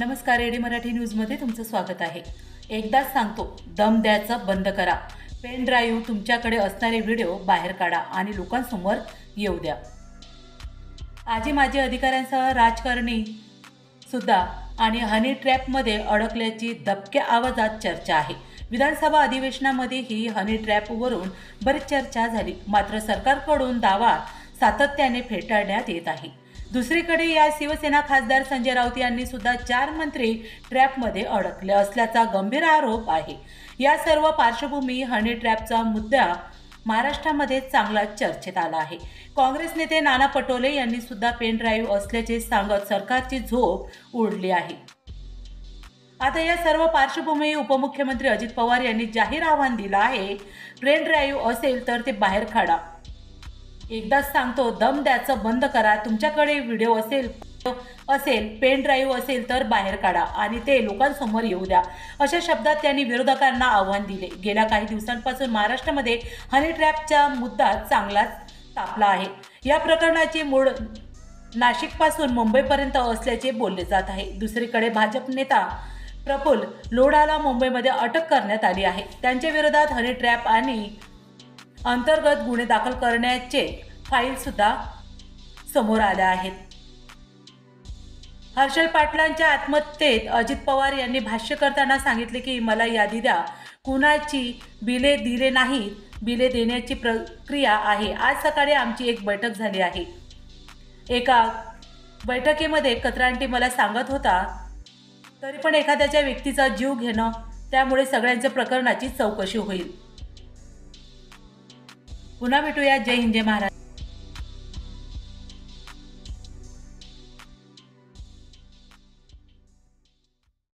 नमस्कार, एडी मराठी न्यूजमध्ये तुमचं स्वागत आहे। एकदाच सांगतो, दम द्यायचं बंद करा। पेन ड्राईव्ह तुमच्याकडे असणारे व्हिडिओ बाहेर काढा आणि लोकांसमोर येऊ द्या। आजी माजी अधिकाऱ्यांसह राजकारणी सुद्धा आणि हनी ट्रॅपमध्ये अडकल्याची दबक्या आवाजात चर्चा आहे। विधानसभा अधिवेशनामध्ये ही हनी ट्रॅपवरून बरीच चर्चा झाली, मात्र सरकारकडून दावा सातत्याने फेटाळण्यात येत आहे। दुसरीकडे या शिवसेना खासदार संजय राऊत यांनी सुद्धा 4 मंत्री ट्रॅपमध्ये अडकले असल्याचा गंभीर आरोप आहे। या सर्व पार्श्वभूमी हनी ट्रॅपचा मुद्दा महाराष्ट्रामध्ये चांगला चर्चेत आला आहे। काँग्रेस नेते नाना पटोले यांनी सुद्धा पेन ड्राईव्ह असल्याचे सांगत सरकारची झोप उडली आहे। आता या सर्व पार्श्वभूमी उपमुख्यमंत्री अजित पवार यांनी जाहीर आव्हान दिलं आहे, पेन ड्राईव्ह असेल तर ते बाहेर काढा। एकदाच सांगतो, दम द्यायचं बंद करा। तुमच्याकडे व्हिडिओ असेल पेन ड्राईव्ह असेल तर बाहेर काढा आणि ते लोकांसमोर येऊ द्या, अशा शब्दात त्यांनी विरोधकांना आव्हान दिले। गेल्या काही दिवसांपासून महाराष्ट्रामध्ये हनी ट्रॅपचा मुद्दा चांगलाच तापला आहे। या प्रकरणाची मूळ नाशिकपासून मुंबईपर्यंत असल्याचे बोलले जात आहे। दुसरीकडे भाजप नेता प्रफुल्ल लोढाला मुंबईमध्ये अटक करण्यात आली आहे। त्यांच्या विरोधात हनी ट्रॅप आणि अंतर्गत गुन्हे दाखल करण्याचे फाईल सुद्धा समोर आल्या आहेत। हर्षल पाटलांच्या आत्महत्येत अजित पवार यांनी भाष्य करताना सांगितले की मला यादी द्या, कुणाची बिले दिले नाहीत, बिले देण्याची प्रक्रिया आहे। आज सकाळी आमची एक बैठक झाली आहे। एका बैठकीमध्ये कत्रांटी मला सांगत होता, तरी पण एखाद्याच्या व्यक्तीचा जीव घेणं, त्यामुळे सगळ्यांच्या प्रकरणाची चौकशी होईल। पुन्हा भेटूया। जय हिंद, जय महाराष्ट्र।